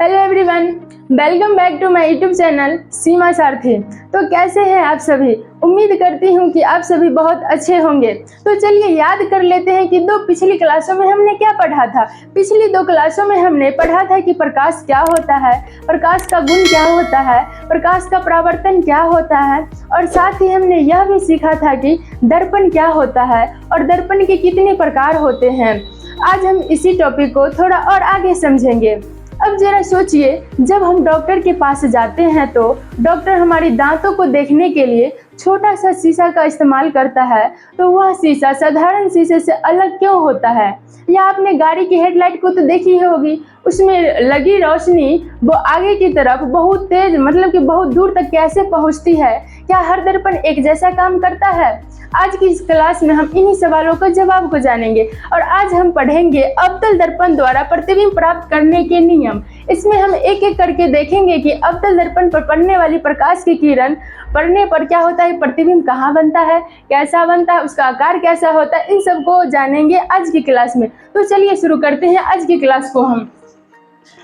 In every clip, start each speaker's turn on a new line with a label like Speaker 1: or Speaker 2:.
Speaker 1: Hello everyone, welcome back to my YouTube channel Seema Sarathi. तो कैसे हैं आप सभी? उम्मीद करती हूँ कि आप सभी बहुत अच्छे होंगे। तो चलिए याद कर लेते हैं कि पिछली क्लासों में हमने क्या पढ़ा था। पिछली 2 क्लासों में हमने पढ़ा था कि प्रकाश क्या होता है, प्रकाश का गुण क्या होता है, प्रकाश का परावर्तन क्या होता है, और साथ ही हमने यह भी सीखा था कि दर्पण क्या होता है और दर्पण के कितने प्रकार होते हैं। आज हम इसी टॉपिक को थोड़ा और आगे समझेंगे। अब जरा सोचिए, जब हम डॉक्टर के पास जाते हैं तो डॉक्टर हमारी दांतों को देखने के लिए छोटा सा शीशा का इस्तेमाल करता है, तो वह शीशा साधारण शीशे से अलग क्यों होता है? या आपने गाड़ी की हेडलाइट को तो देखी ही होगी, उसमें लगी रोशनी वो आगे की तरफ बहुत तेज मतलब कि बहुत दूर तक कैसे पहुंचती है? क्या हर दर्पण एक जैसा काम करता है? आज की इस क्लास में हम इन्हीं सवालों का जवाब को जानेंगे और आज हम पढ़ेंगे अवतल दर्पण द्वारा प्रतिबिंब प्राप्त करने के नियम। इसमें हम एक एक करके देखेंगे कि अवतल दर्पण पर पड़ने वाली प्रकाश की किरण पड़ने पर क्या होता है, प्रतिबिंब कहाँ बनता है, कैसा बनता है, उसका आकार कैसा होता है, इन सब को जानेंगे आज की क्लास में। तो चलिए शुरू करते हैं आज की क्लास को। हम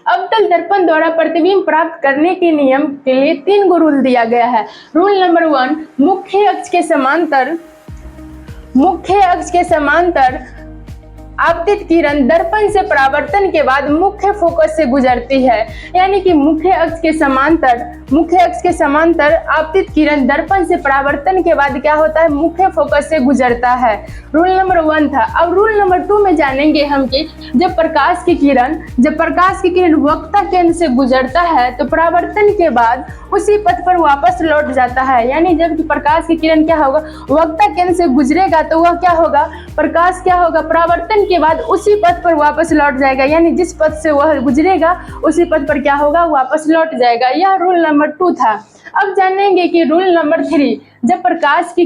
Speaker 1: अवतल दर्पण द्वारा प्रतिबिंब प्राप्त करने के नियम के लिए 3 गो रूल दिया गया है। रूल नंबर 1, मुख्य अक्ष के समांतर आपतित किरण दर्पण से परावर्तन के बाद मुख्य फोकस से गुजरती है। यानी कि मुख्य अक्ष के समांतर आपतित किरण दर्पण से परावर्तन के बाद क्या होता है, मुख्य फोकस से गुजरता है। रूल नंबर 1 था। अब रूल नंबर 2 में जानेंगे हम कि जब प्रकाश की किरण वक्ता केंद्र से गुजरता है तो परावर्तन के बाद उसी पथ पर वापस लौट जाता है। यानी जब प्रकाश की किरण क्या होगा, वक्ता केंद्र से गुजरेगा तो वह क्या होगा, प्रकाश क्या होगा, परावर्तन के बाद उसी पथ पर वापस लौट जाएगा। यानी जिस पथ से वह गुजरेगा उसी पथ पर क्या होगा, वापस लौट जाएगा। यह रूल नंबर 2 था। अब जानेंगे कि रूल नंबर 3, जब प्रकाश की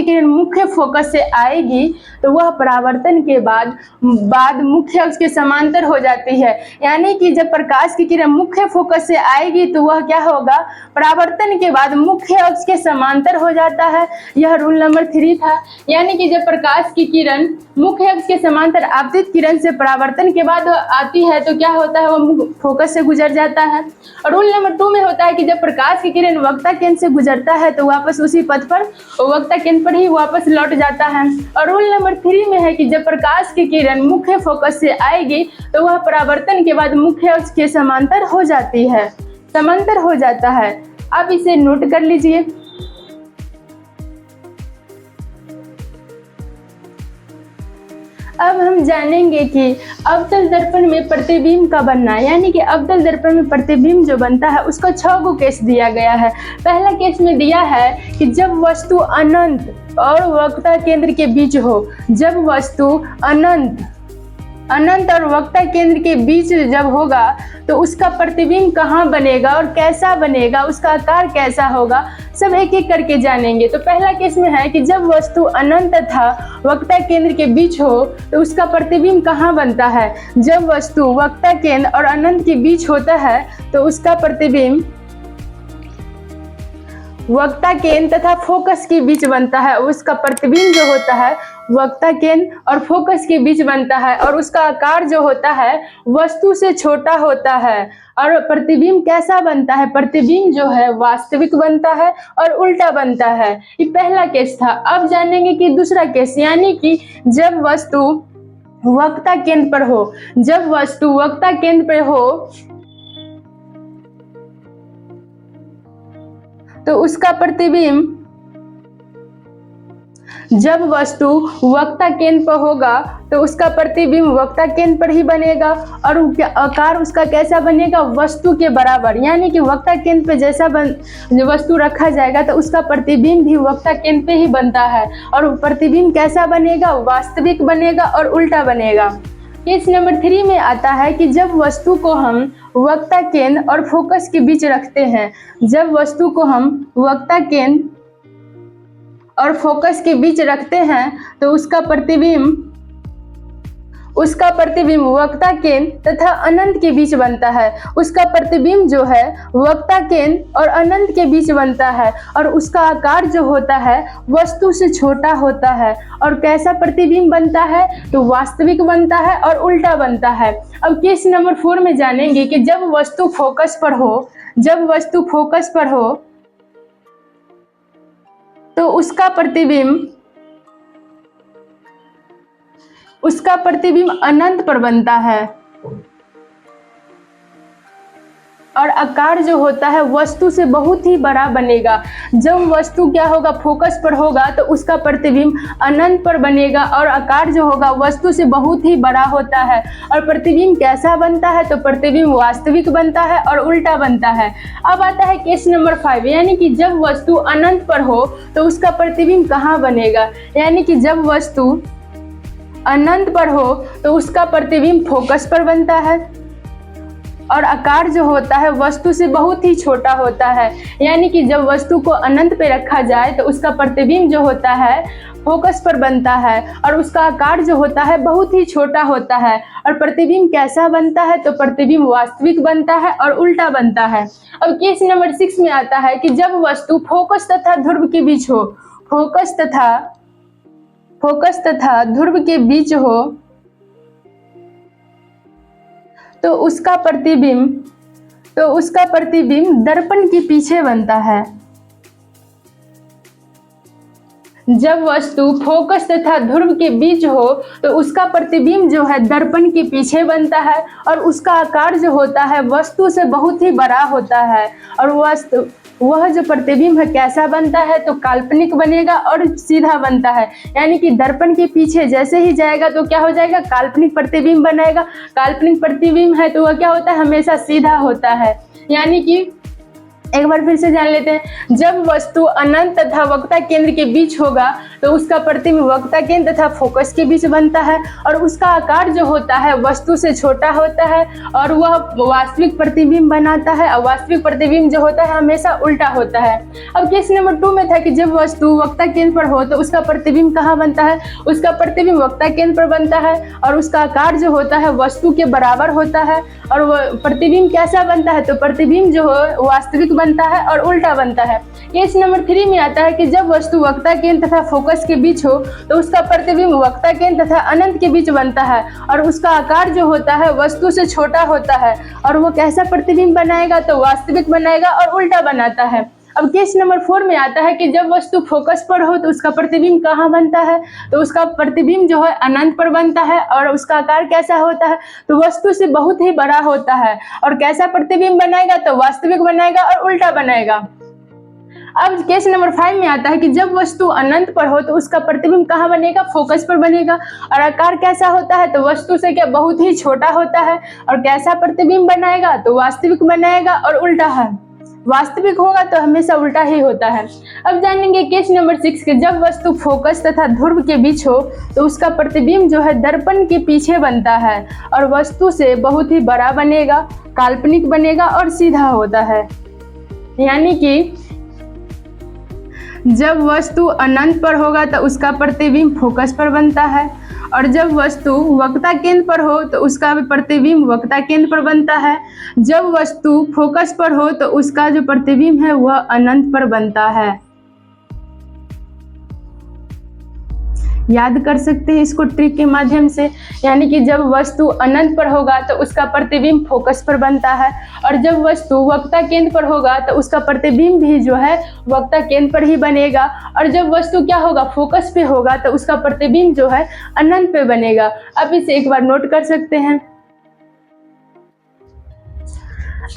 Speaker 1: किरण मुख्य फोकस से आएगी तो वह परावर्तन के बाद मुख्य अक्ष के समांतर हो जाती है। यानी कि जब प्रकाश की किरण मुख्य फोकस से आएगी तो वह क्या होगा, परावर्तन के बाद मुख्य अक्ष के समांतर हो जाता है। यह रूल नंबर 3 था। यानी कि जब प्रकाश की किरण मुख्य अक्ष के समांतर आपतित किरण से परावर्तन के बाद आती है तो क्या होता है, वह फोकस से गुजर जाता है। और रूल नंबर 2 में होता है कि जब प्रकाश की किरण वक्ता केंद्र से गुजरता है तो वापस उसी पथ पर वक्ता केंद्र पर ही वापस लौट जाता है। और रूल नंबर 3 में है कि जब प्रकाश की किरण मुख्य फोकस से आएगी तो वह परावर्तन के बाद मुख्य अक्ष के समांतर हो जाता है। अब इसे नोट कर लीजिए। अब हम जानेंगे कि अवतल दर्पण में प्रतिबिंब का बनना, यानी कि अवतल दर्पण में प्रतिबिंब जो बनता है उसका 6 गो केस दिया गया है। पहला केस में दिया है कि जब वस्तु अनंत और वक्ता केंद्र के बीच हो। जब वस्तु अनंत और वक्ता केंद्र के बीच जब होगा तो उसका प्रतिबिंब कहाँ बनेगा और कैसा बनेगा, उसका आकार कैसा होगा, सब एक एक करके जानेंगे। तो पहला केस में है कि जब वस्तु अनंत तथा वक्ता केंद्र के बीच हो तो उसका प्रतिबिंब कहाँ बनता है। जब वस्तु वक्ता केंद्र और अनंत के बीच होता है तो उसका प्रतिबिंब वक्ता केंद्र तथा फोकस के बीच बनता है। उसका प्रतिबिंब जो होता है वक्ता केंद्र और फोकस के बीच बनता है और उसका आकार जो होता है वस्तु से छोटा होता है। और प्रतिबिंब कैसा बनता है, प्रतिबिंब जो है वास्तविक बनता है और उल्टा बनता है। ये पहला केस था। अब जानेंगे कि दूसरा केस, यानी कि जब वस्तु वक्ता केंद्र पर हो तो उसका प्रतिबिंब, जब वस्तु वक्ता केंद्र पर होगा तो उसका प्रतिबिंब वक्ता केंद्र पर ही बनेगा और आकार उसका कैसा बनेगा, वस्तु के बराबर। यानी कि वक्ता केंद्र पे जैसा वस्तु रखा जाएगा तो उसका प्रतिबिंब भी वक्ता केंद्र पे ही बनता है। और प्रतिबिंब कैसा बनेगा, वास्तविक बनेगा और उल्टा बनेगा। केस नंबर 3 में आता है कि जब वस्तु को हम वक्ता केंद्र और फोकस के बीच रखते हैं। जब वस्तु को हम वक्ता केंद्र और फोकस के बीच रखते हैं तो उसका प्रतिबिंब उसका प्रतिबिंब वक्ता केंद्र तथा अनंत के बीच बनता है। उसका प्रतिबिंब जो है वक्ता केंद्र और अनंत के बीच बनता है और उसका आकार जो होता है वस्तु से छोटा होता है। और कैसा प्रतिबिंब बनता है? तो वास्तविक बनता है और उल्टा बनता है। अब केस नंबर 4 में जानेंगे कि जब वस्तु फोकस पर हो, जब वस्तु फोकस पर हो तो उसका प्रतिबिंब अनंत पर बनता है और आकार जो होता है वस्तु से बहुत ही बड़ा बनेगा। जब वस्तु क्या होगा? फोकस पर होगा तो उसका प्रतिबिंब अनंत पर बनेगा और आकार जो होगा वस्तु से बहुत ही बड़ा होता है। और प्रतिबिंब कैसा बनता है? तो प्रतिबिंब वास्तविक बनता है और उल्टा बनता है। अब आता है केस नंबर 5, यानी कि जब वस्तु अनंत पर हो तो उसका प्रतिबिंब कहाँ बनेगा? यानी कि जब वस्तु अनंत पर हो तो उसका प्रतिबिंब फोकस पर बनता है और आकार जो होता है वस्तु से बहुत ही छोटा होता है। यानी कि जब वस्तु को अनंत पे रखा जाए तो उसका प्रतिबिंब जो होता है फोकस पर बनता है और उसका आकार जो होता है बहुत ही छोटा होता है। और प्रतिबिंब कैसा बनता है? तो प्रतिबिंब वास्तविक बनता है और उल्टा बनता है। अब केस नंबर 6 में आता है कि जब वस्तु फोकस तथा ध्रुव के बीच हो, फोकस तथा ध्रुव के बीच हो तो उसका प्रतिबिंब दर्पण के पीछे बनता है। जब वस्तु फोकस तथा ध्रुव के बीच हो तो उसका प्रतिबिंब जो है दर्पण के पीछे बनता है और उसका आकार जो होता है वस्तु से बहुत ही बड़ा होता है। और वह जो प्रतिबिंब है कैसा बनता है? तो काल्पनिक बनेगा और सीधा बनता है। यानी कि दर्पण के पीछे जैसे ही जाएगा तो क्या हो जाएगा? काल्पनिक प्रतिबिंब बनाएगा। काल्पनिक प्रतिबिंब है तो वह क्या होता है? हमेशा सीधा होता है। यानी कि एक बार फिर से जान लेते हैं, जब वस्तु अनंत तथा वक्ता केंद्र के बीच होगा तो उसका प्रतिबिंब वक्ता केंद्र तथा फोकस के बीच बनता है और उसका आकार जो होता है वस्तु से छोटा होता है और वह वास्तविक प्रतिबिंब बनाता है। और वास्तविक प्रतिबिंब जो होता है हमेशा उल्टा होता है। अब केस नंबर 2 में था कि जब वस्तु वक्ता केंद्र पर हो तो उसका प्रतिबिंब कहाँ बनता है? उसका प्रतिबिंब वक्ता केंद्र पर बनता है और उसका आकार जो होता है वस्तु के बराबर होता है। और वह प्रतिबिंब कैसा बनता है? तो प्रतिबिंब जो है वास्तविक बनता है और उल्टा बनता है। केस नंबर 3 में आता है कि जब वस्तु वक्ता केंद्र तथा फोकस के बीच हो तो उसका प्रतिबिंब वक्ता केंद्र तथा अनंत के बीच बनता है और उसका आकार जो होता है वस्तु से छोटा होता है। और वो कैसा प्रतिबिंब बनाएगा? तो वास्तविक बनाएगा और उल्टा बनाता है। अब केस नंबर 4 में आता है कि जब वस्तु फोकस पर हो तो उसका प्रतिबिंब कहाँ बनता है? तो उसका प्रतिबिंब जो है अनंत पर बनता है और उसका आकार कैसा होता है? तो वस्तु से बहुत ही बड़ा होता है। और कैसा प्रतिबिंब बनाएगा? तो वास्तविक बनाएगा और उल्टा बनाएगा। अब केस नंबर 5 में आता है कि जब वस्तु अनंत पर हो तो उसका प्रतिबिंब कहाँ बनेगा? फोकस पर बनेगा और आकार कैसा होता है? तो वस्तु से क्या बहुत ही छोटा होता है। और कैसा प्रतिबिंब बनाएगा? तो वास्तविक बनाएगा और उल्टा है। वास्तविक होगा तो हमेशा उल्टा ही होता है। अब जानेंगे केस नंबर 6 के जब वस्तु फोकस तथा ध्रुव के बीच हो तो उसका प्रतिबिंब जो है दर्पण के पीछे बनता है और वस्तु से बहुत ही बड़ा बनेगा, काल्पनिक बनेगा और सीधा होता है। यानी कि जब वस्तु अनंत पर होगा तो उसका प्रतिबिंब फोकस पर बनता है और जब वस्तु वक्ता केंद्र पर हो तो उसका भी प्रतिबिंब वक्ता केंद्र पर बनता है। जब वस्तु फोकस पर हो तो उसका जो प्रतिबिंब है वह अनंत पर बनता है। याद कर सकते हैं इसको ट्रिक के माध्यम से। यानी कि जब वस्तु अनंत पर होगा तो उसका प्रतिबिंब फोकस पर बनता है और जब वस्तु वक्ता केंद्र पर होगा तो उसका प्रतिबिंब भी जो है वक्ता केंद्र पर ही बनेगा और जब वस्तु क्या होगा? फोकस पे होगा तो उसका प्रतिबिंब जो है अनंत पे बनेगा। अब इसे एक बार नोट कर सकते हैं।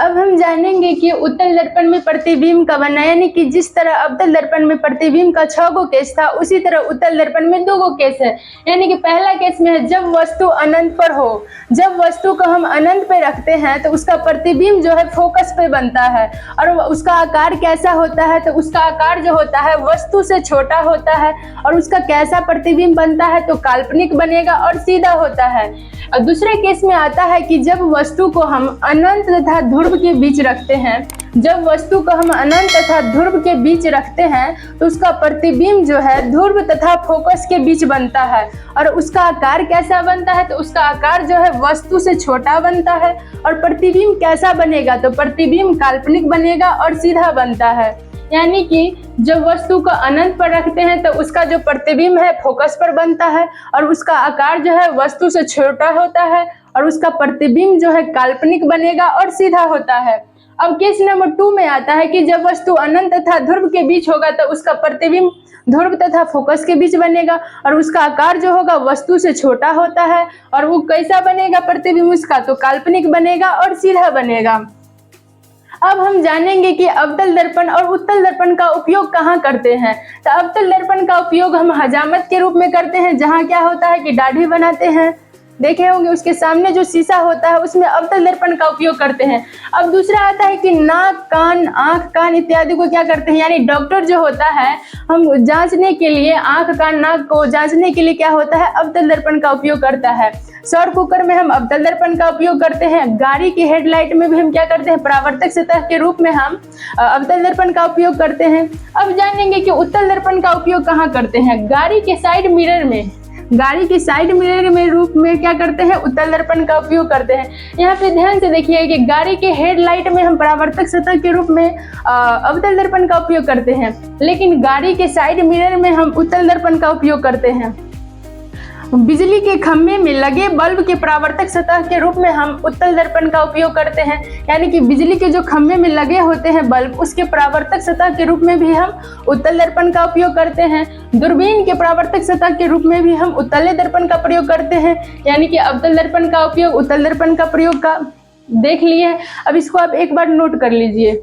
Speaker 1: अब हम जानेंगे कि उत्तल दर्पण में प्रतिबिंब का बना, यानी कि जिस तरह अवतल दर्पण में प्रतिबिंब का 6 गो केस था उसी तरह उत्तल दर्पण में 2 गो केस है। यानी कि पहला केस में है जब वस्तु अनंत पर हो। जब वस्तु को हम अनंत पे रखते हैं तो उसका प्रतिबिंब जो है फोकस पे बनता है और उसका आकार कैसा होता है? तो उसका आकार जो होता है वस्तु से छोटा होता है और उसका कैसा प्रतिबिंब बनता है? तो काल्पनिक बनेगा और सीधा होता है। और दूसरे केस में आता है कि जब वस्तु को हम अनंत तथा ध्रुव के बीच रखते हैं, जब वस्तु को हम अनंत तथा ध्रुव के बीच रखते हैं तो उसका प्रतिबिंब जो है ध्रुव तथा फोकस के बीच बनता है। और उसका आकार कैसा बनता है, तो उसका आकार जो है वस्तु से छोटा बनता है। और प्रतिबिंब कैसा बनेगा, तो प्रतिबिंब काल्पनिक बनेगा और सीधा बनता है। यानी कि जब वस्तु को अनंत पर रखते हैं तो उसका जो प्रतिबिंब है फोकस पर बनता है और उसका आकार जो है वस्तु से छोटा होता है और उसका प्रतिबिंब जो है काल्पनिक बनेगा और सीधा होता है। अब केस नंबर 2 में आता है कि जब वस्तु अनंत तथा ध्रुव के बीच होगा तो उसका प्रतिबिंब ध्रुव तथा फोकस के बीच बनेगा और उसका आकार जो होगा वस्तु से छोटा होता है। और वो कैसा बनेगा प्रतिबिंब उसका, तो काल्पनिक बनेगा और सीधा बनेगा। अब हम जानेंगे कि अवतल दर्पण और उत्तल दर्पण का उपयोग कहाँ करते हैं। तो अवतल दर्पण का उपयोग हम हजामत के रूप में करते हैं, जहाँ क्या होता है कि दाढ़ी बनाते हैं, देखे होंगे उसके सामने जो शीशा होता है उसमें अवतल दर्पण का उपयोग करते हैं। अब दूसरा आता है कि नाक, कान, आंख, कान इत्यादि को क्या करते हैं, यानी डॉक्टर जो होता है हम जांचने के लिए आंख, कान, नाक को जांचने के लिए क्या होता है, अवतल दर्पण का उपयोग करता है। सौर कुकर में हम अवतल दर्पण का उपयोग करते हैं। गाड़ी की हेडलाइट में भी हम क्या करते हैं, परावर्तक सतह के रूप में हम अवतल दर्पण का उपयोग करते हैं। अब जानेंगे कि उत्तल दर्पण का उपयोग कहाँ करते हैं। गाड़ी के साइड मिरर में रूप में क्या करते हैं, उत्तल दर्पण का उपयोग करते हैं। यहाँ पे ध्यान से देखिए कि गाड़ी के हेडलाइट में हम परावर्तक सतह के रूप में अवतल दर्पण का उपयोग करते हैं, लेकिन गाड़ी के साइड मिरर में हम उत्तल दर्पण का उपयोग करते हैं। बिजली के खंभे में लगे बल्ब के परावर्तक सतह के रूप में हम उत्तल दर्पण का उपयोग करते हैं। यानी कि बिजली के जो खंभे में लगे होते हैं बल्ब, उसके परावर्तक सतह के रूप में भी हम उत्तल दर्पण का उपयोग करते हैं। दूरबीन के परावर्तक सतह के रूप में भी हम उत्तल दर्पण का प्रयोग करते हैं। यानी कि अवतल दर्पण का उपयोग, उत्तल दर्पण का प्रयोग का देख लिए। अब इसको आप एक बार नोट कर लीजिए।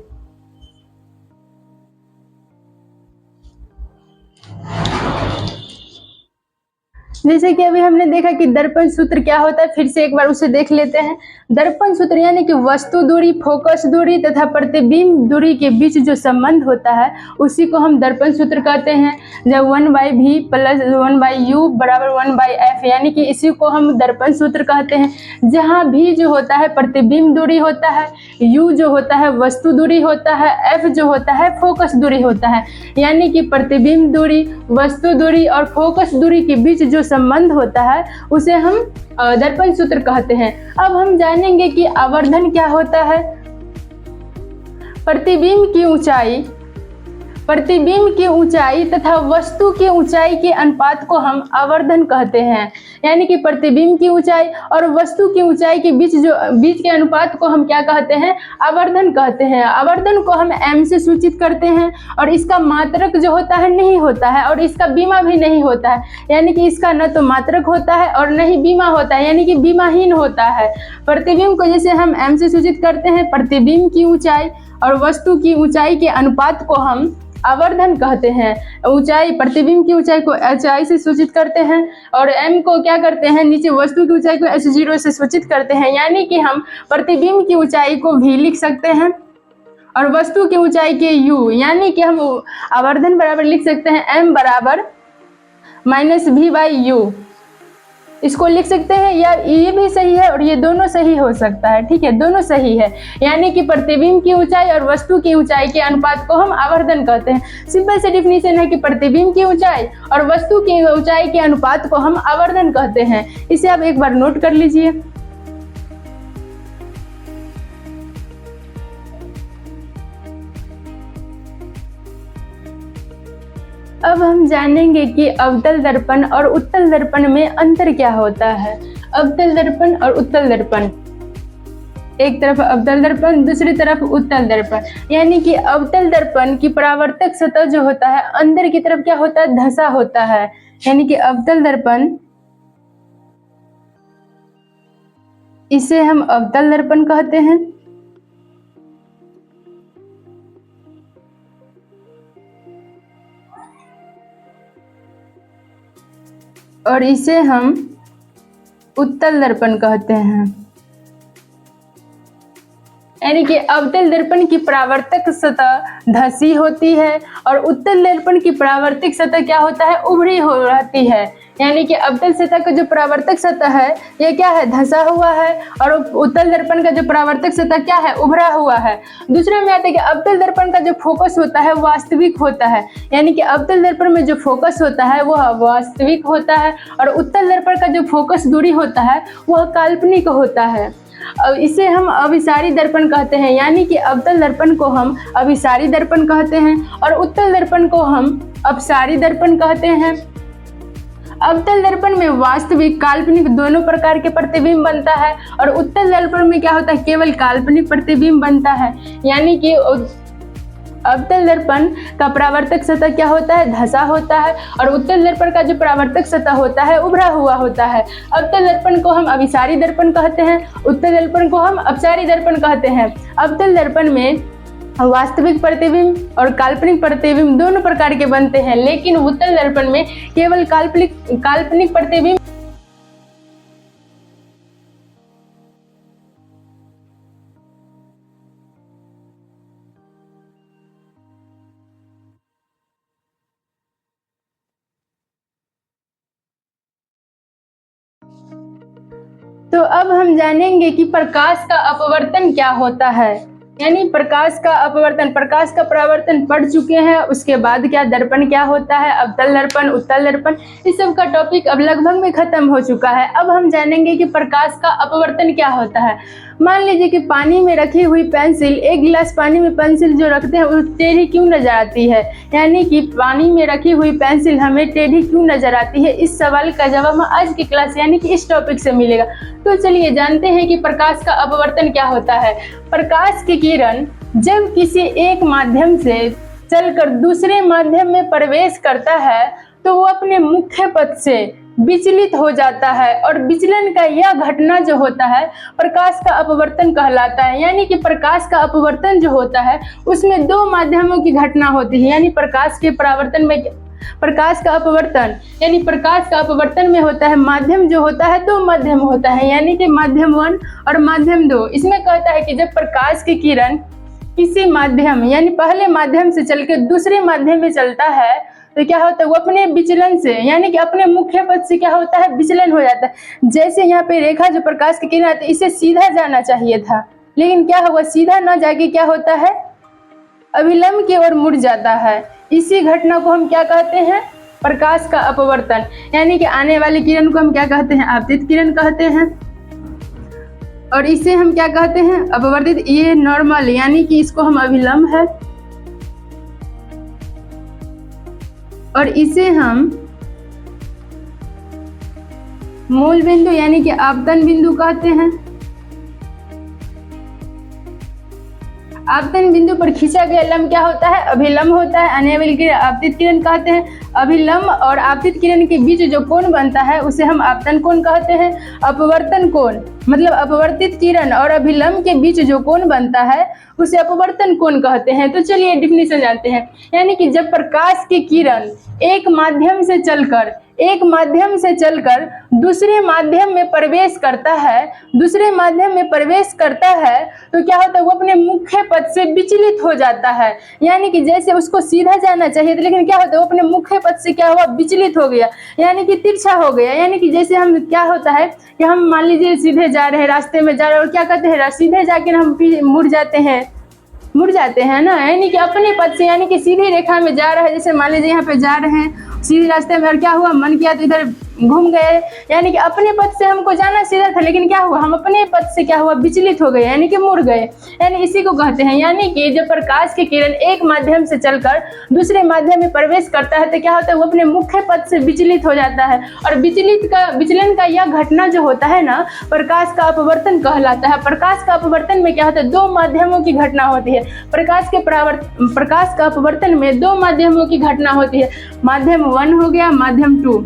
Speaker 1: जैसे कि अभी हमने देखा कि दर्पण सूत्र क्या होता है, फिर से एक बार उसे देख लेते हैं। दर्पण सूत्र यानी कि वस्तु दूरी, फोकस दूरी तथा प्रतिबिंब दूरी के बीच जो संबंध होता है उसी को हम दर्पण सूत्र कहते हैं। जब 1/v + 1/u = 1/f, यानी कि इसी को हम दर्पण सूत्र कहते हैं। जहाँ v जो होता है प्रतिबिंब दूरी होता है, u जो होता है वस्तु दूरी होता है, f जो होता है फोकस दूरी होता है। यानी कि प्रतिबिंब दूरी, वस्तु दूरी और फोकस दूरी के बीच जो संबंध होता है उसे हम दर्पण सूत्र कहते हैं। अब हम जानेंगे कि आवर्धन क्या होता है। प्रतिबिंब की ऊंचाई तथा वस्तु की ऊंचाई के अनुपात को हम आवर्धन कहते हैं। यानी कि प्रतिबिंब की ऊंचाई और वस्तु की ऊंचाई के बीच के अनुपात को हम क्या कहते हैं, आवर्धन कहते हैं। आवर्धन को हम m से सूचित करते हैं और इसका मात्रक जो होता है नहीं होता है और इसका बीमा भी नहीं होता है। यानी कि इसका न तो मात्रक होता है और न ही बीमा होता है, यानी कि बीमाहीन होता है। प्रतिबिंब को जैसे हम m से सूचित करते हैं, प्रतिबिंब की ऊंचाई और वस्तु की ऊंचाई के अनुपात को हम आवर्धन कहते हैं। ऊंचाई, प्रतिबिंब की ऊंचाई को h से सूचित करते हैं और m को क्या करते हैं, नीचे वस्तु की ऊंचाई को h0 से सूचित करते हैं। यानी कि हम प्रतिबिंब की ऊंचाई को v लिख सकते हैं और वस्तु की ऊंचाई के u, यानी कि हम आवर्धन बराबर लिख सकते हैं m = -v/u। इसको लिख सकते हैं, या ये भी सही है और ये दोनों सही हो सकता है। ठीक है, दोनों सही है। यानी कि प्रतिबिंब की ऊंचाई और वस्तु की ऊंचाई के अनुपात को हम आवर्धन कहते हैं। सिंपल से डिफिनीशन है कि प्रतिबिंब की ऊंचाई और वस्तु की ऊंचाई के अनुपात को हम आवर्धन कहते हैं। इसे आप एक बार नोट कर लीजिए। अब हम जानेंगे कि अवतल दर्पण और उत्तल दर्पण में अंतर क्या होता है। अवतल दर्पण और उत्तल दर्पण, एक तरफ अवतल दर्पण, दूसरी तरफ उत्तल दर्पण। यानी कि अवतल दर्पण की परावर्तक सतह जो होता है अंदर की तरफ क्या होता है, धंसा होता है। यानी कि अवतल दर्पण, इसे हम अवतल दर्पण कहते हैं। और इसे हम उत्तल दर्पण कहते हैं। यानी कि अवतल दर्पण की परावर्तक सतह धंसी होती है और उत्तल दर्पण की परावर्तिक सतह क्या होता है, उभरी हो रहती है। यानी कि अवतल सतह का जो परावर्तक सतह है ये क्या है, धंसा हुआ है, और उत्तल दर्पण का जो परावर्तक सतह क्या है, उभरा हुआ है। दूसरे में आता है कि अवतल दर्पण का जो फोकस होता है वास्तविक होता है, यानी कि अवतल दर्पण में जो फोकस होता है वह वास्तविक होता है, और उत्तल दर्पण का जो फोकस दूरी होता है वह काल्पनिक होता है। इसे हम अभिसारी दर्पण कहते हैं, यानी कि अवतल दर्पण को हम अभिसारी दर्पण कहते हैं और उत्तल दर्पण को हम अपसारी दर्पण कहते हैं। अवतल दर्पण में वास्तविक काल्पनिक दोनों प्रकार के प्रतिबिंब बनता है, और उत्तल दर्पण में क्या होता है, केवल काल्पनिक प्रतिबिंब बनता है। यानी कि अवतल दर्पण का परावर्तक सतह क्या होता है, धंसा होता है, और उत्तल दर्पण का जो परावर्तक सतह होता है उभरा हुआ होता है। अवतल दर्पण को हम अभिसारी दर्पण कहते हैं, उत्तल दर्पण को हम अपसारी दर्पण कहते हैं। अवतल दर्पण में वास्तविक प्रतिबिंब और काल्पनिक प्रतिबिंब दोनों प्रकार के बनते हैं, लेकिन उत्तल दर्पण में केवल काल्पनिक प्रतिबिंब। तो अब हम जानेंगे कि प्रकाश का अपवर्तन क्या होता है। यानी प्रकाश का अपवर्तन, प्रकाश का परावर्तन पढ़ चुके हैं, उसके बाद क्या दर्पण क्या होता है, अवतल दर्पण, उत्तल दर्पण, इस सब का टॉपिक अब लगभग में खत्म हो चुका है। अब हम जानेंगे कि प्रकाश का अपवर्तन क्या होता है। मान लीजिए कि पानी में रखी हुई पेंसिल, एक गिलास पानी में पेंसिल जो रखते हैं वो टेढ़ी क्यों नजर आती है, यानी कि पानी में रखी हुई पेंसिल हमें टेढ़ी क्यों नजर आती है, इस सवाल का जवाब हमें आज की क्लास यानी कि इस टॉपिक से मिलेगा। तो चलिए जानते हैं कि प्रकाश का अपवर्तन क्या होता है। प्रकाश की किरण जब किसी एक माध्यम से चलकर दूसरे माध्यम में प्रवेश करता है तो वो अपने मुख्य पथ से विचलित हो जाता है, और विचलन का यह घटना जो होता है प्रकाश का अपवर्तन कहलाता है। यानी कि प्रकाश का अपवर्तन जो होता है उसमें दो माध्यमों की घटना होती है। यानी प्रकाश के परावर्तन में प्रकाश का अपवर्तन, यानी प्रकाश का अपवर्तन में होता है माध्यम जो होता है दो माध्यम होता है, यानी कि माध्यम 1 और माध्यम 2। इसमें कहता है कि जब प्रकाश की किरण किसी माध्यम यानी पहले माध्यम से चलकर दूसरे माध्यम में चलता है तो क्या होता है, वो अपने विचलन से यानी कि अपने मुख्य पथ से क्या होता है, विचलन हो जाता है। जैसे यहाँ पे रेखा जो प्रकाश की किरण आती है इसे सीधा जाना चाहिए था, लेकिन क्या हुआ, सीधा ना जाके क्या होता है, अभिलंब की ओर मुड़ जाता है। इसी घटना को हम क्या कहते हैं, प्रकाश का अपवर्तन। यानी कि आने वाली किरण को हम क्या कहते हैं, आपतित किरण कहते हैं, और इसे हम क्या कहते हैं, अपवर्तित। ये नॉर्मल यानी कि इसको हम अभिलंब है, और इसे हम मूल बिंदु यानी कि आपतन बिंदु कहते हैं। आपतन बिंदु पर खींचा गया लंब क्या होता है, अभिलंब होता है। आने वाली किरण आपतित किरण कहते हैं। अभिलंब और आपतित किरण के बीच जो कोण बनता है उसे हम आपतन कोण कहते हैं। अपवर्तन कोण मतलब अपवर्तित किरण और अभिलंब के बीच जो कोण बनता है उसे अपवर्तन कोण कहते हैं। तो चलिए डिफिनीशन जानते हैं। यानी कि जब प्रकाश की किरण एक माध्यम से चलकर दूसरे माध्यम में प्रवेश करता है, तो क्या होता है, वो अपने मुख्य पथ से विचलित हो जाता है। यानी कि जैसे उसको सीधा जाना चाहिए था, लेकिन क्या होता है, वो अपने मुख्य पथ से क्या हुआ, विचलित हो गया, यानी कि तिरछा हो गया। यानी कि जैसे हम क्या होता है कि हम मान लीजिए सीधे जा रहे हैं, रास्ते में जा रहे हैं, और क्या कहते हैं, सीधे जाकर हम मुड़ जाते हैं ना, यानी कि अपने पथ से, यानी कि सीधी रेखा में जा रहा है। जैसे मान लीजिए यहाँ पे जा रहे हैं सीधे रास्ते में, और क्या हुआ, मन किया तो इधर घूम गए, यानी कि अपने पथ से हमको जाना सीधा था, लेकिन क्या हुआ, हम अपने पथ से क्या हुआ, विचलित हो गए, यानी कि मुड़ गए। यानी इसी को कहते हैं। यानी कि जब प्रकाश की किरण एक माध्यम से चलकर दूसरे माध्यम में प्रवेश करता है तो क्या होता है, वो अपने मुख्य पथ से विचलित हो जाता है, और विचलन का यह घटना जो होता है ना, प्रकाश का अपवर्तन कहलाता है। प्रकाश का अपवर्तन में क्या होता है, दो माध्यमों की घटना होती है। प्रकाश का अपवर्तन में दो माध्यमों की घटना होती है, माध्यम 1 हो गया, माध्यम 2,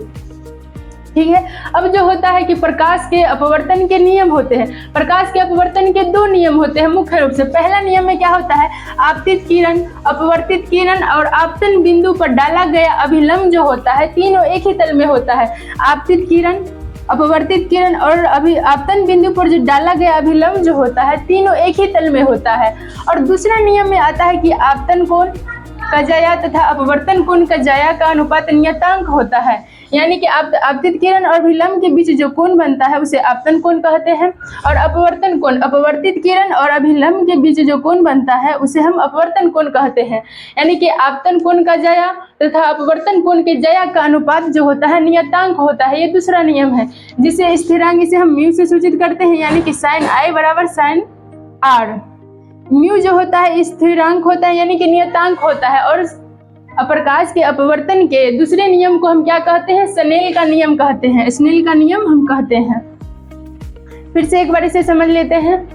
Speaker 1: ठीक है। अब जो होता है कि प्रकाश के अपवर्तन के नियम होते हैं। प्रकाश के अपवर्तन के दो नियम होते हैं मुख्य रूप से। पहला नियम में क्या होता है, आपतित किरण, अपवर्तित किरण और आपतन बिंदु पर डाला गया अभिलंब जो होता है, तीनों एक ही तल में होता है। आपतित किरण, अपवर्तित किरण और आपतन बिंदु पर जो डाला गया अभिलंब जो होता है, तीनों एक ही तल में होता है। और दूसरा नियम में आता है कि आपतन कोण का ज्या तथा अपवर्तन कोण का ज्या का अनुपात नियतांक होता है। यानी कि आपतित किरण और विलंब के बीच जो कोण बनता है उसे आपतन कोण कहते हैं। और अपवर्तन कोण, अपवर्तित किरण और अभिलंब के बीच जो कोण बनता है उसे हम अपवर्तन कोण कहते हैं। यानी कि आपतन कोण का ज्या तथा अपवर्तन कोण के ज्या का अनुपात जो होता है नियतांक होता है। ये दूसरा नियम है जिसे स्थिरांक से हम म्यू से सूचित करते हैं, यानी कि sin I बराबर sin R। म्यू जो होता है स्थिरांक होता है यानी कि नियतांक होता है। और प्रकाश के अपवर्तन के दूसरे नियम को हम क्या कहते हैं, स्नेल का नियम कहते हैं, स्नेल का नियम हम कहते हैं। फिर से एक बार इसे समझ लेते हैं।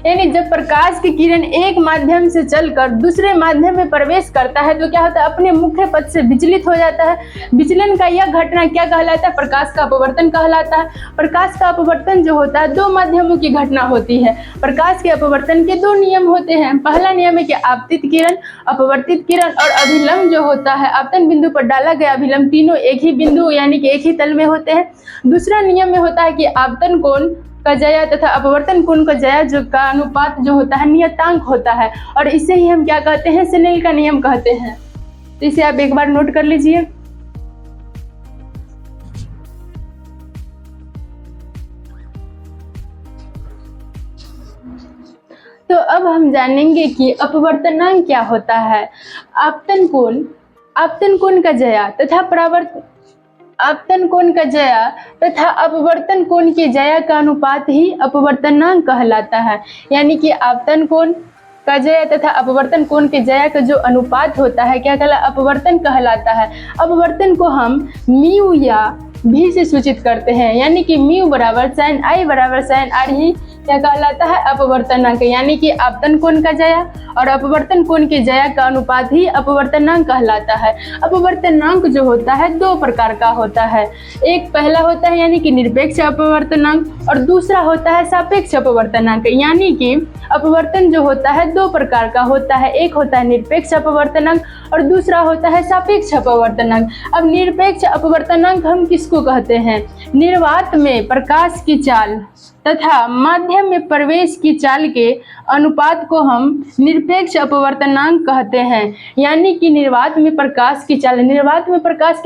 Speaker 1: यानी जब प्रकाश की किरण एक माध्यम से चलकर दूसरे माध्यम में प्रवेश करता है तो क्या होता है, अपने मुख्य पथ से विचलित हो जाता है। विचलन का यह घटना क्या कहलाता है, प्रकाश का अपवर्तन कहलाता है। प्रकाश का अपवर्तन जो होता है दो माध्यमों की घटना होती है। प्रकाश के अपवर्तन के दो नियम होते हैं। पहला नियम है कि आपतित किरण, अपवर्तित किरण और अभिलंब जो होता है आपतन बिंदु पर डाला गया अभिलंब तीनों एक ही बिंदु यानी कि एक ही तल में होते हैं। दूसरा नियम में होता है कि आपतन कोण का ज्या तथा अपवर्तन कोण का ज्या जो का अनुपात जो होता है नियतांक होता है। और इसे ही हम क्या कहते हैं, स्नेल का नियम कहते हैं। तो इसे आप एक बार नोट कर लीजिए। तो अब हम जानेंगे कि अपवर्तनांक क्या होता है। आपतन कोण का ज्या तथा आपतन कोण का ज्या तथा अपवर्तन कोण के ज्या का अनुपात ही अपवर्तनांक कहलाता है। यानी कि आपतन कोण का ज्या तथा अपवर्तन कोण के ज्या का जो अनुपात होता है क्या कहलाता, अपवर्तन कहलाता है। अपवर्तन को हम म्यू या भी से सूचित करते हैं, यानी कि म्यू बराबर sin I बराबर sin R ही क्या कहलाता है, अपवर्तनांक। यानी कि आपतन कोण का ज्या और अपवर्तन कोण के ज्या का अनुपात ही अपवर्तनांक कहलाता है। अपवर्तनांक जो होता है दो प्रकार का होता है। एक पहला होता है यानी कि निरपेक्ष अपवर्तनांक और दूसरा होता है सापेक्ष अपवर्तनांक। यानी कि अपवर्तन जो होता है दो प्रकार का होता है, एक होता है निरपेक्ष अपवर्तनांक और दूसरा होता है सापेक्ष अपवर्तनांक। अब निरपेक्ष अपवर्तनांक हम किसको कहते हैं, निर्वात में प्रकाश की चाल तथा माध्यम में प्रवेश की चाल के अनुपात को हम निरपेक्ष अपवर्तनांक कहते हैं। यानी कि निर्वात में प्रकाश की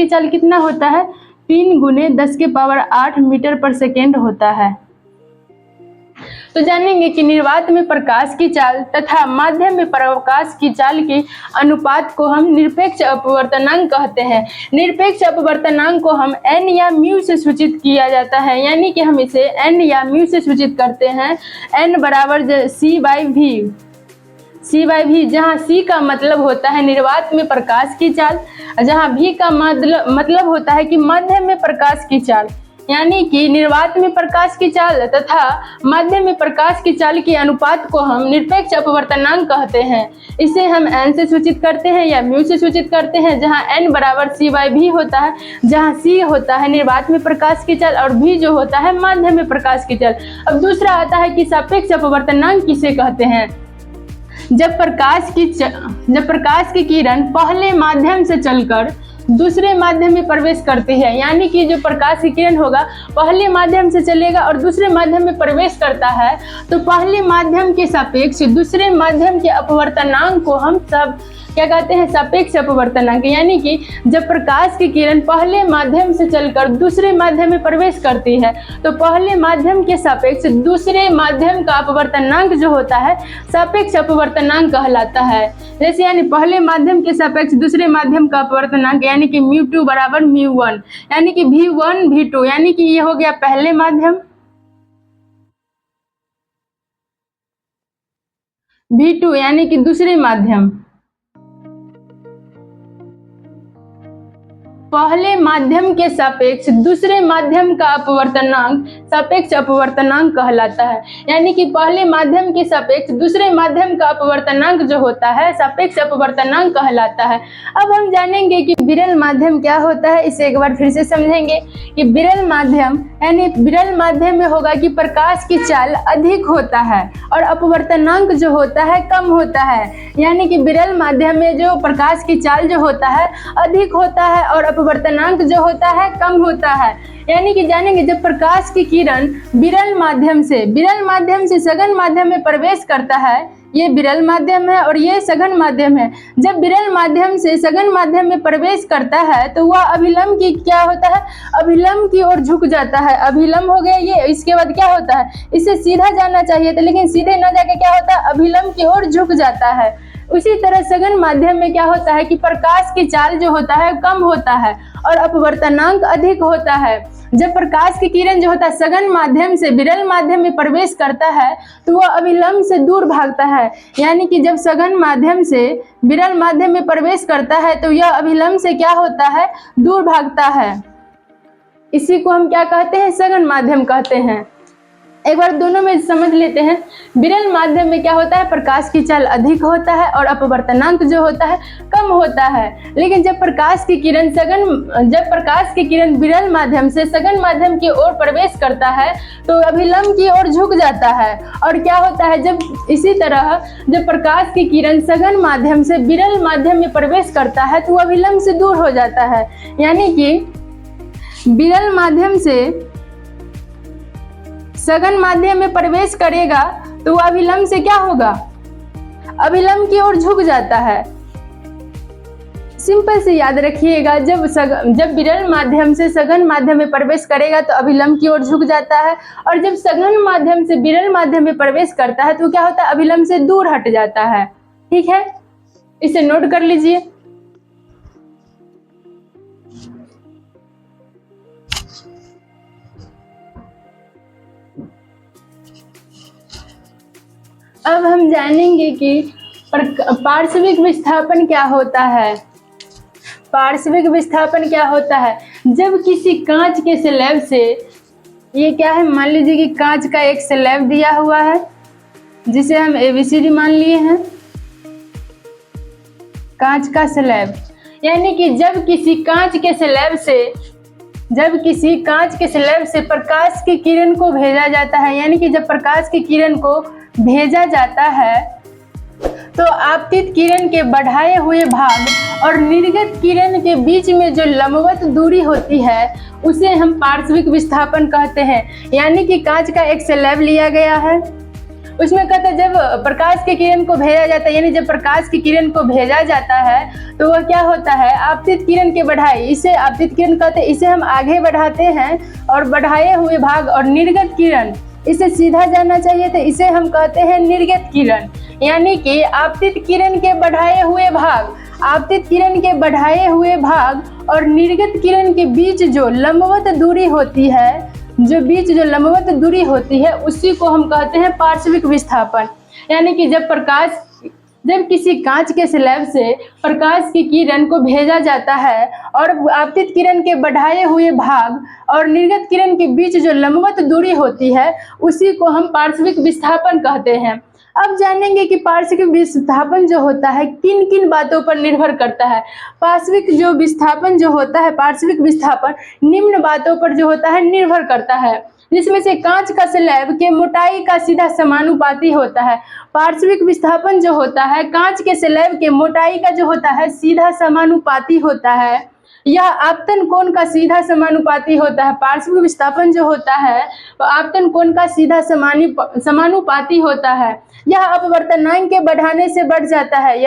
Speaker 1: चाल कितना होता है, 3 × 10⁸ मीटर पर सेकेंड होता है। तो जानेंगे कि निर्वात में प्रकाश की चाल तथा माध्यम में प्रकाश की चाल के अनुपात को हम निरपेक्ष अपवर्तनांक कहते हैं। निरपेक्ष अपवर्तनांक को हम n या म्यू से सूचित किया जाता है। यानी कि हम इसे n या म्यू से सूचित करते हैं। n बराबर c/v, जहाँ c का मतलब होता है निर्वात में प्रकाश की चाल, जहाँ v का मतलब होता है कि माध्यम में प्रकाश की चाल। यानी कि निर्वात में प्रकाश की चाल तथा माध्यम में प्रकाश की चाल के अनुपात को हम निरपेक्ष अपवर्तनांक कहते हैं। इसे हम n से सूचित करते हैं या म्यू से सूचित करते हैं, जहां n बराबर c/v होता है, जहां c होता है निर्वात में प्रकाश की चाल और v जो होता है माध्यम में प्रकाश की चाल। अब दूसरा आता है कि सापेक्ष अपवर्तनांक किसे कहते हैं। जब प्रकाश की किरण पहले माध्यम से चलकर दूसरे माध्यम में प्रवेश करती है, यानी कि जो प्रकाश की किरण होगा पहले माध्यम से चलेगा और दूसरे माध्यम में प्रवेश करता है, तो पहले माध्यम के सापेक्ष दूसरे माध्यम के अपवर्तनांक को हम सब क्या कहते हैं, सापेक्ष अपवर्तनांक। यानी कि जब प्रकाश की किरण पहले माध्यम से चलकर दूसरे माध्यम में प्रवेश करती है तो पहले माध्यम के सापेक्ष दूसरे माध्यम का अपवर्तनांक जो होता है सापेक्ष अपवर्तनांक कहलाता है। जैसे यानी पहले माध्यम के सापेक्ष दूसरे माध्यम का अपवर्तनांक यानी कि μ2 बराबर μ1, यानी कि v1 v2, यानी कि ये हो गया पहले माध्यम, v2 यानी कि दूसरे माध्यम। पहले माध्यम के सापेक्ष दूसरे माध्यम का अपवर्तनांक सापेक्ष अपवर्तनांक कहलाता है। यानी कि पहले माध्यम के सापेक्ष दूसरे माध्यम का अपवर्तनांक जो होता है सापेक्ष अपवर्तनांक कहलाता है। अब हम जानेंगे कि विरल माध्यम क्या होता है। इसे एक बार फिर से समझेंगे कि विरल माध्यम यानी विरल माध्यम में होगा कि प्रकाश की चाल अधिक होता है और अपवर्तनांक जो होता है कम होता है। यानी कि विरल माध्यम में जो प्रकाश की चाल जो होता है अधिक होता है और अपवर्तनांक जो होता है कम होता है। यानी कि जानेंगे जब प्रकाश की किरण विरल माध्यम से सघन माध्यम में प्रवेश करता है, ये विरल माध्यम है और ये सघन माध्यम है। जब विरल माध्यम से सघन माध्यम में प्रवेश करता है तो वह अभिलंब की क्या होता है, अभिलंब की ओर झुक जाता है। अभिलंब हो गया ये, इसके बाद क्या होता है, इसे सीधा जाना चाहिए था लेकिन सीधे न जाके क्या होता है, अभिलंब की ओर झुक जाता है। उसी तरह सघन माध्यम में क्या होता है कि प्रकाश की चाल जो होता है कम होता है और अपवर्तनांक अधिक होता है। जब प्रकाश की किरण जो होता है सघन माध्यम से विरल माध्यम में प्रवेश करता है तो वह अभिलंब से दूर भागता है। यानी कि जब सघन माध्यम से विरल माध्यम में प्रवेश करता है तो यह अभिलंब से क्या होता है, दूर भागता है। इसी को हम क्या कहते हैं, सघन माध्यम कहते हैं। एक बार दोनों में समझ लेते हैं। विरल माध्यम में क्या होता है, प्रकाश की चाल अधिक होता है और अपवर्तनांक जो होता है कम होता है। लेकिन जब प्रकाश की किरण विरल माध्यम से सघन माध्यम की ओर प्रवेश करता है तो अभिलंब की ओर झुक जाता है। और क्या होता है, जब इसी तरह जब प्रकाश की किरण सघन माध्यम से विरल माध्यम में प्रवेश करता है तो अभिलंब से दूर हो जाता है। यानी कि विरल माध्यम से सघन माध्यम में प्रवेश करेगा तो वह अभिलंब से क्या होगा, अभिलंब की ओर झुक जाता है। सिंपल से याद रखिएगा, जब विरल माध्यम से सघन माध्यम में प्रवेश करेगा तो अभिलंब की ओर झुक जाता है और जब सघन माध्यम से विरल माध्यम में प्रवेश करता है तो क्या होता है, अभिलंब से दूर हट जाता है। ठीक है, इसे नोट कर लीजिए। अब हम जानेंगे कि पार्श्विक विस्थापन क्या होता है। पार्श्विक विस्थापन क्या होता है, जब किसी कांच के स्लैब से, ये क्या है, मान लीजिए कि कांच का एक स्लैब दिया हुआ है जिसे हम ABCD मान लिए हैं, कांच का स्लैब। यानी कि जब किसी कांच के स्लैब से प्रकाश की किरण को भेजा जाता है, यानी कि जब प्रकाश की किरण को भेजा जाता है तो आपतित किरण के बढ़ाए हुए भाग और निर्गत किरण के बीच में जो लंबवत दूरी होती है उसे हम पार्श्विक विस्थापन कहते हैं। यानी कि कांच का एक स्लैब लिया गया है, उसमें कहते हैं जब प्रकाश की किरण को भेजा जाता है, यानी जब प्रकाश की किरण को भेजा जाता है तो वह क्या होता है, आपतित किरण के बढ़ाए, इसे आपतित किरण कहते हैं। इसे हम आगे बढ़ाते हैं और बढ़ाए हुए भाग और निर्गत किरण, इसे सीधा जाना चाहिए तो इसे हम कहते हैं निर्गत किरण। यानी कि आपतित किरण के बढ़ाए भाग और निर्गत किरण के बीच जो लंबवत दूरी होती है उसी को हम कहते हैं पार्श्विक विस्थापन। यानी कि जब किसी कांच के स्लैब से प्रकाश की किरण को भेजा जाता है और आपतित किरण के बढ़ाए हुए भाग और निर्गत किरण के बीच जो लंबवत दूरी होती है उसी को हम पार्श्विक विस्थापन कहते हैं। अब जानेंगे कि पार्श्विक विस्थापन जो होता है किन किन बातों पर निर्भर करता है। पार्श्विक विस्थापन निम्न बातों पर जो होता है निर्भर करता है, जिसमें से कांच का स्लैब के मोटाई का सीधा समानुपाती होता है। पार्श्विक विस्थापन जो होता है कांच के स्लैब के मोटाई का जो होता है सीधा समानुपाती होता है। यह आपतन कोण का सीधा समानुपाती होता है। पार्श्विक विस्थापन जो होता है वो आपतन कोण का सीधा समानुपाती होता है। यह अपवर्तनांक के बढ़ाने से बढ़ जाता है।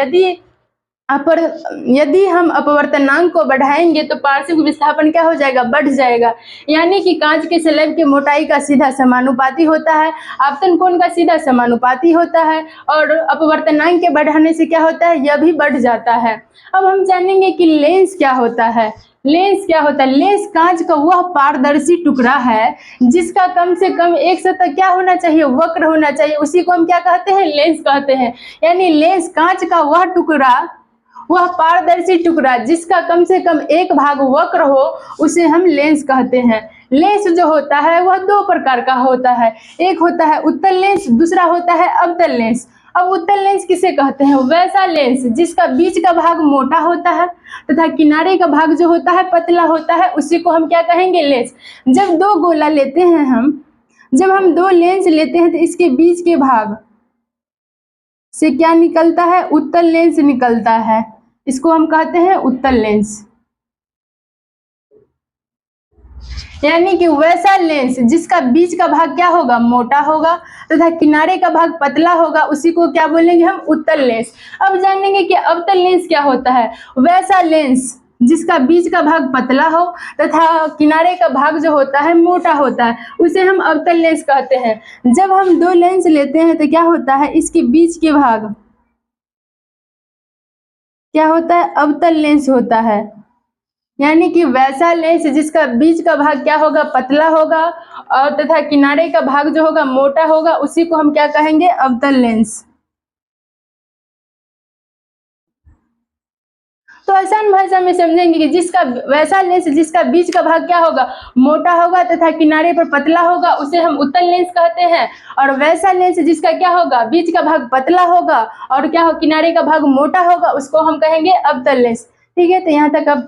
Speaker 1: यदि हम अपवर्तनांक को बढ़ाएंगे तो पार्श्विक विस्थापन क्या हो जाएगा, बढ़ जाएगा। यानी कि कांच के स्लैब की मोटाई का सीधा समानुपाती होता है, आपतन कोण का सीधा समानुपाती होता है और अपवर्तनांक के बढ़ाने से क्या होता है, यह भी बढ़ जाता है। अब हम जानेंगे कि लेंस क्या होता है। लेंस कांच का वह पारदर्शी टुकड़ा है जिसका कम से कम एक सतह क्या होना चाहिए, वक्र होना चाहिए, उसी को हम क्या कहते हैं, लेंस कहते हैं। यानी लेंस कांच का वह पारदर्शी टुकड़ा जिसका कम से कम एक भाग वक्र हो उसे हम लेंस कहते हैं। लेंस जो होता है वह दो प्रकार का होता है, एक होता है उत्तल लेंस, दूसरा होता है अवतल लेंस। अब उत्तल लेंस किसे कहते हैं, वैसा लेंस जिसका बीच का भाग मोटा होता है तथा किनारे का भाग जो होता है पतला होता है, उसी को हम क्या कहेंगे, लेंस। जब हम दो लेंस लेते हैं तो इसके बीच के भाग से क्या निकलता है, उत्तल लेंस निकलता है, इसको हम कहते हैं उत्तल लेंस। यानी कि वैसा लेंस जिसका बीच का भाग क्या होगा, मोटा होगा तथा किनारे का भाग पतला होगा, उसी को क्या बोलेंगे हम, उत्तल लेंस। अब जानेंगे कि अवतल लेंस क्या होता है। वैसा लेंस जिसका बीच का भाग पतला हो तथा किनारे का भाग जो होता है मोटा होता है, उसे हम अवतल लेंस कहते हैं। जब हम दो लेंस लेते हैं तो क्या होता है, इसके बीच के भाग क्या होता है, अवतल लेंस होता है। यानी कि वैसा लेंस जिसका बीच का भाग क्या होगा, पतला होगा और तथा किनारे का भाग जो होगा मोटा होगा, उसी को हम क्या कहेंगे, अवतल लेंस। तो आसान भाषा में समझेंगे कि जिसका वैसा लेंस जिसका बीच का भाग क्या होगा, मोटा होगा तथा किनारे पर पतला होगा, उसे हम उत्तल लेंस कहते हैं। और वैसा लेंस जिसका क्या होगा, बीच का भाग पतला होगा और क्या हो, किनारे का भाग मोटा होगा, उसको हम कहेंगे अवतल लेंस। ठीक है, तो यहाँ तक अब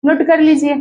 Speaker 1: नोट कर लीजिए।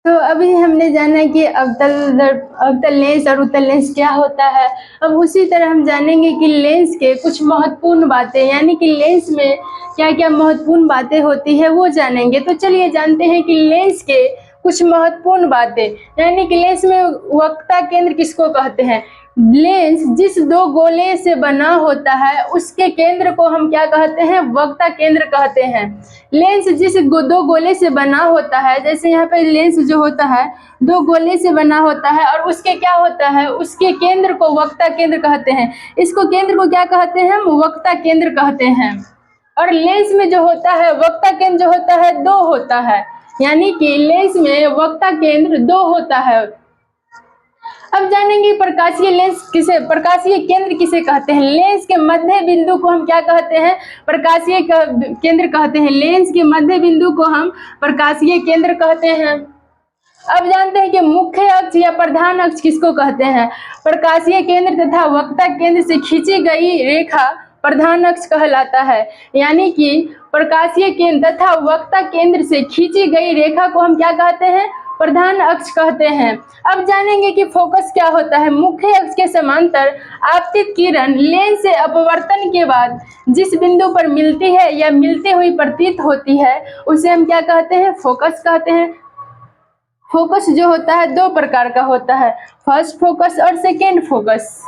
Speaker 1: तो अभी हमने जाना कि अवतल लेंस और उत्तल लेंस क्या होता है। अब उसी तरह हम जानेंगे कि लेंस के कुछ महत्वपूर्ण बातें, यानी कि लेंस में क्या क्या महत्वपूर्ण बातें होती है वो जानेंगे। तो चलिए जानते हैं कि लेंस के कुछ महत्वपूर्ण बातें, यानी कि लेंस में वक्रता केंद्र किसको कहते हैं। लेंस जिस दो गोले से बना होता है उसके केंद्र को हम क्या कहते हैं, वक्रता केंद्र कहते हैं। लेंस जिस दो गोले से बना होता है, जैसे यहाँ पे लेंस जो होता है दो गोले से बना होता है और उसके क्या होता है, उसके केंद्र को वक्रता केंद्र कहते हैं। इसको केंद्र को क्या कहते हैं, हम वक्रता केंद्र कहते हैं। और लेंस में जो होता है वक्रता केंद्र जो होता है दो होता है, यानी कि लेंस में वक्रता केंद्र दो होता है। अब जानेंगे प्रकाशीय केंद्र किसे कहते हैं। लेंस के मध्य बिंदु को हम क्या कहते हैं, प्रकाशीय केंद्र कहते हैं। लेंस के मध्य बिंदु को हम प्रकाशीय केंद्र कहते हैं। अब जानते हैं कि मुख्य अक्ष या प्रधान अक्ष किसको कहते हैं। प्रकाशीय केंद्र तथा वक्रता केंद्र से खींची गई रेखा प्रधान अक्ष कहलाता है। यानी कि प्रकाशीय केंद्र तथा वक्रता केंद्र से खींची गई रेखा को हम क्या कहते हैं, प्रधान अक्ष कहते हैं। अब जानेंगे कि फोकस क्या होता है। मुख्य अक्ष के समांतर आपतित किरण लेंस से अपवर्तन के बाद जिस बिंदु पर मिलती है या मिलती हुई प्रतीत होती है, उसे हम क्या कहते हैं, फोकस कहते हैं। फोकस जो होता है दो प्रकार का होता है, फर्स्ट फोकस और सेकेंड फोकस।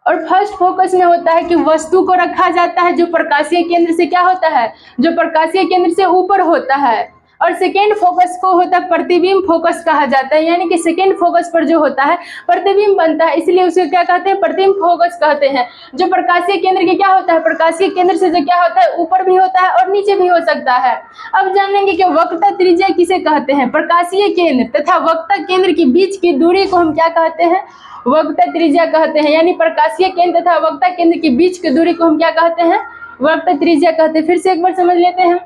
Speaker 1: और फर्स्ट फोकस में होता है कि वस्तु को रखा जाता है जो प्रकाशीय केंद्र से क्या होता है, जो प्रकाशीय केंद्र से ऊपर होता है। और सेकेंड फोकस को होता है प्रतिबिंब फोकस कहा जाता है। यानी कि सेकेंड फोकस पर जो होता है प्रतिबिंब बनता है, इसलिए उसे क्या कहते हैं, प्रतिबिंब फोकस कहते हैं। जो प्रकाशीय केंद्र के क्या होता है, प्रकाशीय केंद्र से जो क्या होता है, ऊपर भी होता है और नीचे भी हो सकता है। अब जानेंगे कि वक्रता त्रिज्या किसे कहते हैं। प्रकाशीय केंद्र तथा वक्रता केंद्र के बीच की दूरी को हम क्या कहते हैं, वक्रता त्रिज्या कहते हैं। यानी प्रकाशीय केंद्र तथा वक्रता केंद्र के बीच की दूरी को हम क्या कहते हैं, वक्रता त्रिज्या कहते हैं। फिर से एक बार समझ लेते हैं,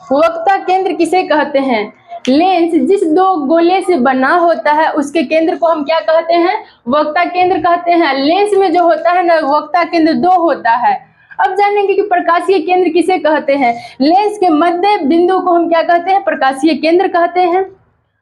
Speaker 1: वक्रता केंद्र किसे कहते हैं। लेंस जिस दो गोले से बना होता है उसके केंद्र को हम क्या कहते हैं, वक्रता केंद्र कहते हैं। लेंस में जो होता है ना, वक्रता केंद्र दो होता है। अब जानेंगे कि प्रकाशीय केंद्र किसे कहते हैं। लेंस के मध्य बिंदु को हम क्या कहते हैं, प्रकाशीय केंद्र कहते हैं।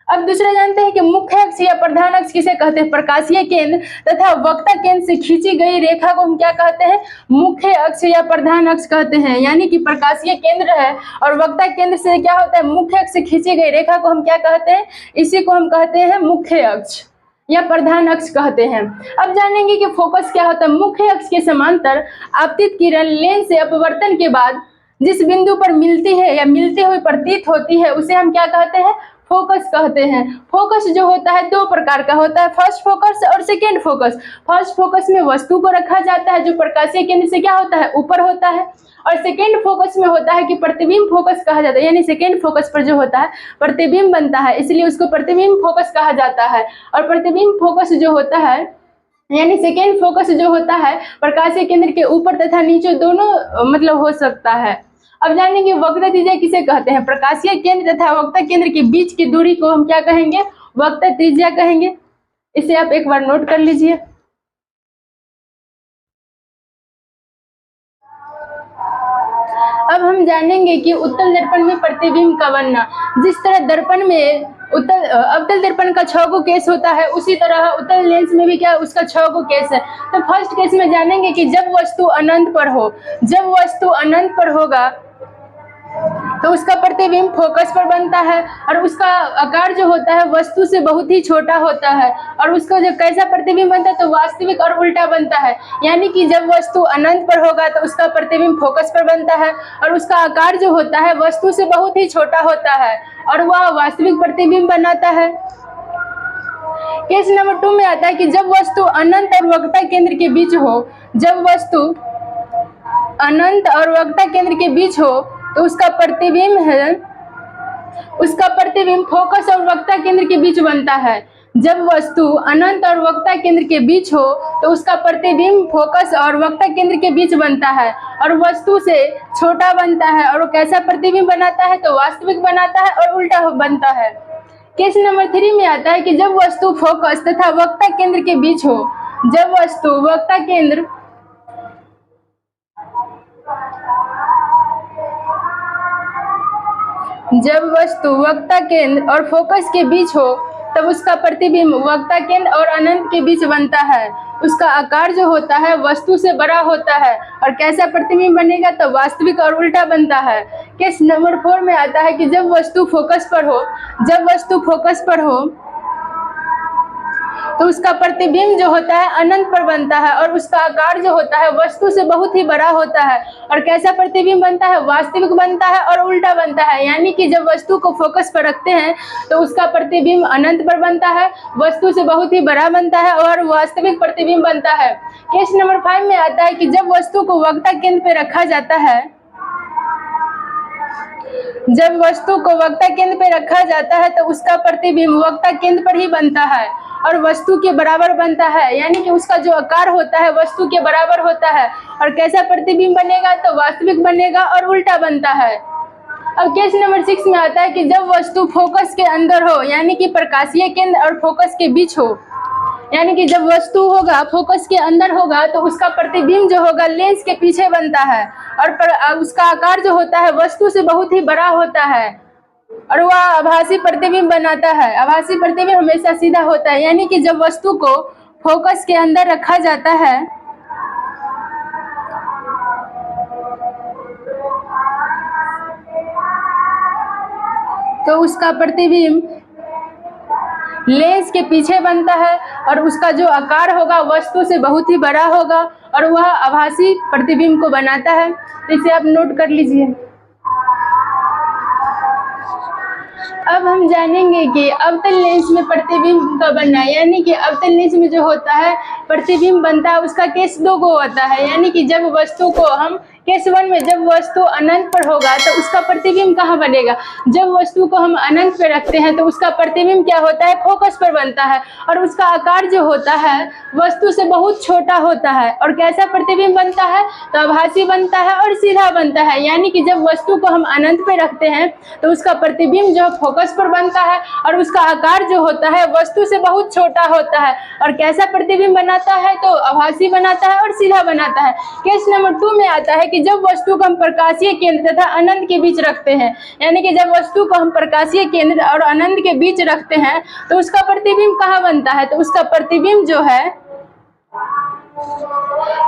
Speaker 1: अब दूसरा जानते हैं कि मुख्य अक्ष या प्रधान अक्ष किसे कहते हैं। प्रकाशीय केंद्र तथा वक्रता केंद्र से खींची गई रेखा को हम क्या कहते हैं, मुख्य अक्ष या प्रधान अक्ष कहते हैं। यानी कि प्रकाशीय केंद्र है और वक्रता केंद्र से क्या होता है, मुख्य अक्ष से खींची गई रेखा को हम क्या कहते हैं, इसी को हम कहते हैं मुख्य अक्ष या प्रधान अक्ष कहते हैं। अब जानेंगे कि फोकस क्या होता है। मुख्य अक्ष के समांतर आपतित किरण लेंस से अपवर्तन के बाद जिस बिंदु पर मिलती है या मिलती हुई प्रतीत होती है, उसे हम क्या कहते हैं, फोकस कहते हैं। फोकस जो होता है दो प्रकार का होता है, फर्स्ट फोकस और सेकेंड फोकस। फर्स्ट फोकस में वस्तु को रखा जाता है जो प्रकाशीय केंद्र से क्या होता है, ऊपर होता है। और सेकेंड फोकस में होता है कि प्रतिबिंब फोकस कहा जाता है। यानी सेकेंड फोकस पर जो होता है प्रतिबिंब बनता है, इसलिए उसको प्रतिबिंब फोकस कहा जाता है। और प्रतिबिंब फोकस जो होता है, यानी सेकेंड फोकस जो होता है प्रकाशीय केंद्र के ऊपर तथा नीचे दोनों मतलब हो सकता है। अब जानेंगे वक्रता त्रिज्या किसे कहते हैं। प्रकाशीय केंद्र तथा वक्रता केंद्र के बीच की दूरी को हम क्या कहेंगे, वक्रता त्रिज्या कहेंगे। इसे आप एक बार नोट कर लीजिए। अब हम जानेंगे कि उत्तल दर्पण में प्रतिबिंब का बनना। जिस तरह दर्पण में अवतल दर्पण का 6 गो केस होता है, उसी तरह उत्तल लेंस में भी क्या उसका 6 गो केस है। तो फर्स्ट केस में जानेंगे कि जब वस्तु अनंत पर हो, जब वस्तु अनंत पर होगा तो उसका प्रतिबिंब फोकस पर बनता है और उसका आकार जो होता है वस्तु से बहुत ही छोटा होता है। और उसका जो कैसा प्रतिबिंब बनता है तो वास्तविक और उल्टा बनता है, यानी कि जब वस्तु अनंत पर होगा तो उसका प्रतिबिंब फोकस पर बनता है और उसका आकार जो होता है वस्तु से बहुत ही छोटा होता है और वह वास्तविक प्रतिबिंब बनाता है। केस नंबर 2 में आता है कि जब वस्तु अनंत और वक्रता केंद्र के बीच हो, जब वस्तु अनंत और वक्रता केंद्र के बीच हो तो उसका प्रतिबिंब फोकस और वक्रता केंद्र के बीच बनता है। जब वस्तु अनंत और वक्रता केंद्र के बीच हो तो उसका प्रतिबिंब फोकस और वक्रता केंद्र के बीच बनता है और वस्तु से छोटा बनता है। और वो कैसा प्रतिबिंब बनाता है तो वास्तविक बनाता है और उल्टा बनता है। केस नंबर 3 में आता है कि जब वस्तु फोकस तथा वक्रता केंद्र के बीच हो, जब वस्तु वक्रता केंद्र और फोकस के बीच हो तब उसका प्रतिबिंब वक्रता केंद्र और अनंत के बीच बनता है। उसका आकार जो होता है वस्तु से बड़ा होता है और कैसा प्रतिबिंब बनेगा तो वास्तविक और उल्टा बनता है। केस नंबर 4 में आता है कि जब वस्तु फोकस पर हो तो उसका प्रतिबिंब जो होता है अनंत पर बनता है और उसका आकार जो होता है वस्तु से बहुत ही बड़ा होता है और कैसा प्रतिबिंब बनता है वास्तविक बनता है और उल्टा बनता है। यानी कि जब वस्तु को फोकस पर रखते हैं तो उसका प्रतिबिंब अनंत पर बनता है, वस्तु से बहुत ही बड़ा बनता है और वास्तविक प्रतिबिंब बनता है। केस नंबर 5 में आता है कि जब वस्तु को वक्रता केंद्र पर रखा जाता है, जब वस्तु को वक्रता केंद्र पर रखा जाता है तो उसका प्रतिबिंब वक्रता केंद्र पर ही बनता है और वस्तु के बराबर बनता है। यानी कि उसका जो आकार होता है वस्तु के बराबर होता है और कैसा प्रतिबिंब बनेगा तो वास्तविक बनेगा और उल्टा बनता है। अब केस नंबर 6 में आता है कि जब वस्तु फोकस के अंदर हो, यानी कि प्रकाशीय केंद्र और फोकस के बीच हो, यानी कि जब वस्तु होगा फोकस के अंदर होगा तो उसका प्रतिबिंब जो होगा लेंस के पीछे बनता है और उसका आकार जो होता है वस्तु से बहुत ही बड़ा होता है और वह आभासी प्रतिबिंब बनाता है। आभासी प्रतिबिंब हमेशा सीधा होता है, यानी कि जब वस्तु को फोकस के अंदर रखा जाता है तो उसका प्रतिबिंब लेंस के पीछे बनता है और उसका जो आकार होगा वस्तु से बहुत ही बड़ा होगा और वह आभासी प्रतिबिंब को बनाता है। इसे आप नोट कर लीजिए। अब हम जानेंगे कि अवतल लेंस में प्रतिबिंब का बनना, यानी कि अवतल लेंस में जो होता है प्रतिबिंब बनता है उसका केस 2 को होता है। यानी कि जब वस्तु को हम केस 1 में जब वस्तु अनंत पर होगा तो उसका प्रतिबिंब कहाँ बनेगा, जब वस्तु को हम अनंत पर रखते हैं तो उसका प्रतिबिंब क्या होता है फोकस पर बनता है और उसका आकार जो होता है वस्तु से बहुत छोटा होता है और कैसा प्रतिबिंब बनता है तो आभासी बनता है और सीधा बनता है। यानी कि जब वस्तु को हम अनंत पर रखते हैं तो उसका प्रतिबिंब जो फोकस पर बनता है और उसका आकार जो होता है वस्तु से बहुत छोटा होता है और कैसा प्रतिबिंब बनाता है तो आभासी बनाता है और सीधा बनाता है। केस नंबर 2 में आता है कि जब वस्तु को हम प्रकाशीय केंद्र तथा अनंत के बीच रखते हैं, यानी कि जब वस्तु को हम प्रकाशीय केंद्र और अनंत के बीच रखते हैं तो उसका प्रतिबिंब कहाँ बनता है तो उसका प्रतिबिंब जो है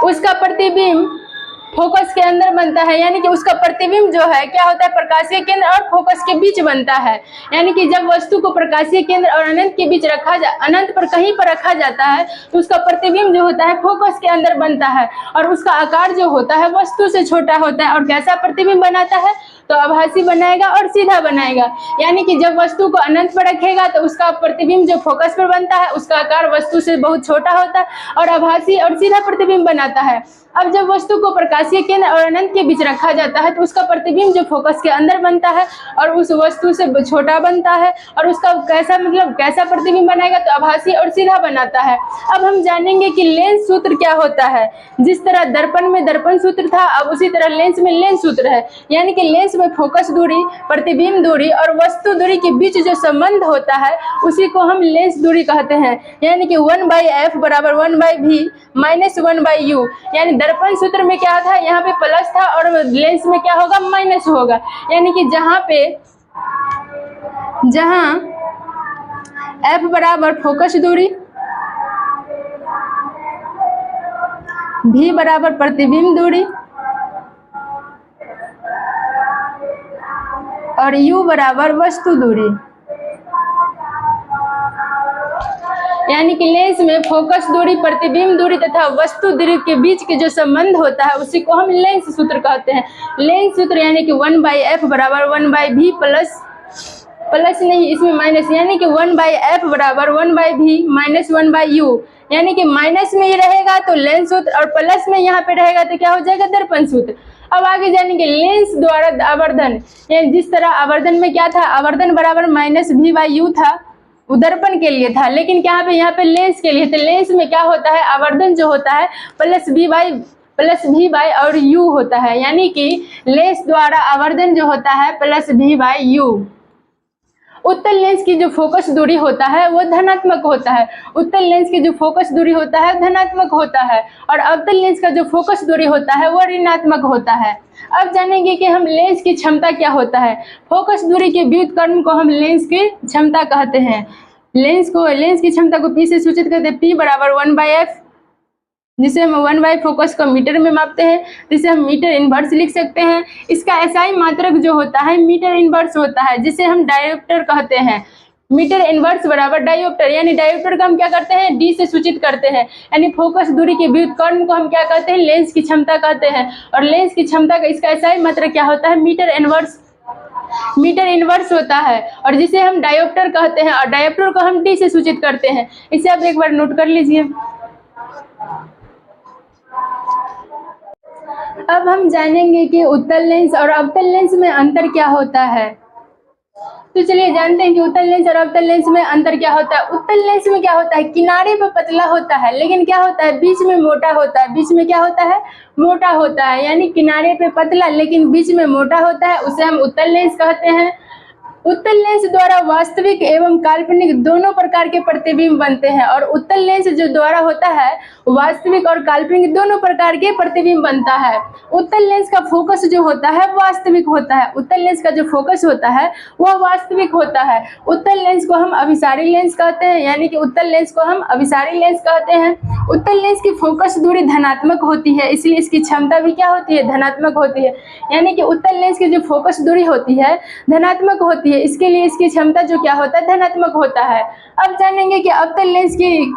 Speaker 1: उसका प्रतिबिंब फोकस के अंदर बनता है। यानी कि उसका प्रतिबिंब जो है क्या होता है प्रकाशीय केंद्र और फोकस के बीच बनता है। यानी कि जब वस्तु को प्रकाशीय केंद्र और अनंत के बीच अनंत पर कहीं पर रखा जाता है तो उसका प्रतिबिंब जो होता है फोकस के अंदर बनता है और उसका आकार जो होता है वस्तु से छोटा होता है और कैसा प्रतिबिंब बनाता है तो आभासी बनाएगा और सीधा बनाएगा। यानी कि जब वस्तु को अनंत पर रखेगा तो उसका प्रतिबिंब जो फोकस पर बनता है उसका आकार वस्तु से बहुत छोटा होता है और आभासी और सीधा प्रतिबिंब बनाता है। अब जब वस्तु को प्रकाशीय केंद्र और अनंत के बीच रखा जाता है तो उसका प्रतिबिंब जो फोकस के अंदर बनता है और उस वस्तु से छोटा बनता है और उसका कैसा प्रतिबिंब बनाएगा तो आभासी और सीधा बनाता है। अब हम जानेंगे कि लेंस सूत्र क्या होता है। जिस तरह दर्पण में दर्पण सूत्र था अब उसी तरह लेंस में लेंस सूत्र है। यानी कि लेंस में फोकस दूरी, प्रतिबिंब दूरी और वस्तु दूरी के बीच जो संबंध होता है उसी को हम लेंस दूरी कहते हैं। यानी कि 1/f बराबर 1/v माइनस 1/u। यानी दर्पण सूत्र में क्या था यहाँ पे प्लस था और लेंस में क्या होगा माइनस होगा। यानी कि जहां f बराबर फोकस दूरी, v बराबर प्रतिबिंब दूरी और u बराबर वस्तु दूरी। यानी कि लेंस में फोकस दूरी, प्रतिबिंब दूरी तथा वस्तु दूरी के बीच के जो संबंध होता है उसी को हम लेंस सूत्र कहते हैं। लेंस सूत्र यानी कि 1/f बराबर 1/v प्लस नहीं, इसमें माइनस, यानी कि 1/f बराबर 1/v माइनस 1/u, यानी कि माइनस में ही रहेगा तो लेंस सूत्र और प्लस में यहाँ पे रहेगा तो क्या हो जाएगा, दर्पण सूत्र। अब आगे जानेंगे लेंस द्वारा आवर्धन, यानी जिस तरह आवर्धन में क्या था, आवर्धन बराबर -v/u था, वो दर्पण के लिए था, लेकिन क्या यहाँ पे लेंस के लिए, तो लेंस में क्या होता है, आवर्धन जो होता है +v और u होता है, यानी कि लेंस द्वारा आवर्धन जो होता है +v/u। उत्तल लेंस की जो फोकस दूरी होता है वो धनात्मक होता है, उत्तल लेंस की जो फोकस दूरी होता है धनात्मक होता है, और अवतल लेंस का जो फोकस दूरी होता है वो ऋणात्मक होता है। अब जानेंगे कि हम लेंस की क्षमता क्या होता है। फोकस दूरी के व्युत्क्रम को हम लेंस की क्षमता कहते हैं। लेंस की क्षमता को P से सूचित करते हैं, P बराबर 1/f, जिसे हम 1/f फोकस को मीटर में मापते हैं, जिसे हम मीटर इनवर्स लिख सकते हैं। इसका SI मात्रक जो होता है मीटर इनवर्स होता है, जिसे हम डायोप्टर कहते हैं। मीटर इनवर्स बराबर डायोप्टर, यानी डायोप्टर को हम क्या करते हैं, D से सूचित करते हैं, यानी फोकस दूरी के व्युत्क्रम को हम क्या कहते हैं, लेंस की क्षमता कहते हैं। और लेंस की क्षमता का इसका SI मात्रक क्या होता है, मीटर इनवर्स होता है, और जिसे हम डायोप्टर कहते हैं, और डायोप्टर को हम D से सूचित करते हैं। इसे आप एक बार नोट कर लीजिए। अब हम जानेंगे कि उत्तल लेंस और अवतल लेंस में अंतर क्या होता है। तो चलिए जानते हैं कि उत्तल लेंस और अवतल लेंस में अंतर क्या होता है। उत्तल लेंस में क्या होता है, किनारे पर पतला होता है, लेकिन क्या होता है, बीच में मोटा होता है। बीच में क्या होता है, मोटा होता है, यानी किनारे पे पतला लेकिन बीच में मोटा होता है, उसे हम उत्तल लेंस कहते हैं। उत्तल लेंस द्वारा वास्तविक एवं काल्पनिक दोनों प्रकार के प्रतिबिंब बनते हैं, और उत्तल लेंस जो द्वारा होता है वास्तविक और काल्पनिक दोनों प्रकार के प्रतिबिंब बनता है। उत्तल लेंस का फोकस जो होता है वास्तविक होता है, उत्तल लेंस का जो फोकस होता है वह वास्तविक होता है। उत्तल लेंस को हम अभिसारी लेंस कहते हैं, यानी कि उत्तल लेंस को हम अभिसारी लेंस कहते हैं। उत्तल लेंस की फोकस दूरी धनात्मक होती है, इसलिए इसकी क्षमता भी क्या होती है, धनात्मक होती है। यानी कि उत्तल लेंस की जो फोकस दूरी होती है धनात्मक होती है, इसके लिए इसकी क्षमता जो क्या होता है, धनात्मक होता है। अब जानेंगे कि अवतल लेंस की,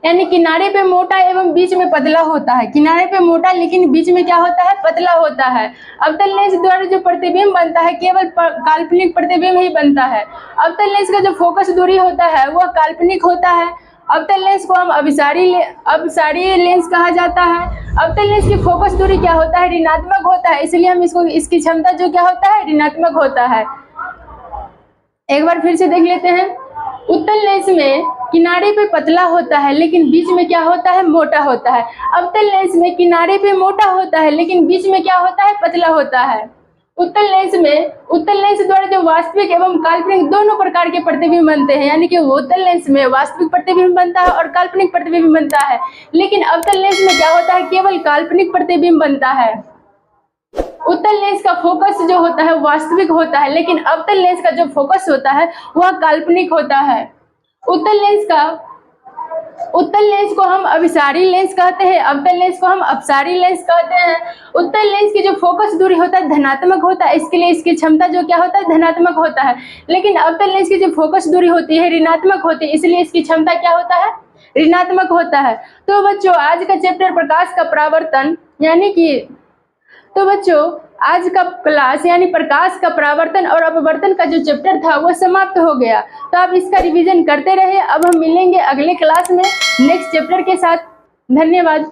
Speaker 1: यानी किनारे पे मोटा एवं बीच में पतला होता है, किनारे पे मोटा लेकिन बीच में क्या होता है, पतला होता है। अवतल लेंस द्वारा जो प्रतिबिंब बनता है केवल काल्पनिक प्रतिबिंब ही बनता है। अवतल लेंस का जो फोकस दूरी होता है वह काल्पनिक होता है। अवतल लेंस को हम अभिसारी लेंस कहा जाता है। अवतल लेंस की फोकस दूरी क्या होता है, ऋणात्मक होता है, इसलिए हम इसकी क्षमता जो क्या होता है, ऋणात्मक होता है। एक बार फिर से देख लेते हैं। उत्तल लेंस में किनारे पे पतला होता है लेकिन बीच में क्या होता है, मोटा होता है। अवतल लेंस में किनारे पे मोटा होता है लेकिन बीच में क्या होता है, पतला होता है। उत्तल लेंस द्वारा जो वास्तविक एवं काल्पनिक दोनों प्रकार के प्रतिबिंब बनते हैं, यानी कि उत्तल लेंस में वास्तविक प्रतिबिंब बनता है और काल्पनिक प्रतिबिंब बनता है, लेकिन अवतल लेंस में क्या होता है, केवल काल्पनिक प्रतिबिंब बनता है। उत्तल लेंस का फोकस जो होता है वास्तविक होता है, लेकिन अवतल लेंस का जो फोकस होता है वह काल्पनिक होता है। उत्तल लेंस को हम अभिसारी लेंस कहते हैं, अवतल लेंस को हम अपसारी लेंस कहते हैं। उत्तल लेंस की जो फोकस दूरी होता है धनात्मक होता है, इसके लिए इसकी क्षमता जो क्या होता है, धनात्मक होता है, लेकिन अवतल लेंस की जो फोकस दूरी होती है ऋणात्मक होती है, इसलिए इसकी क्षमता क्या होता है, ऋणात्मक होता है। तो बच्चों आज का चैप्टर प्रकाश का परावर्तन आज का क्लास यानी प्रकाश का परावर्तन और अपवर्तन का जो चैप्टर था वो समाप्त हो गया। तो आप इसका रिवीजन करते रहे। अब हम मिलेंगे अगले क्लास में नेक्स्ट चैप्टर के साथ। धन्यवाद।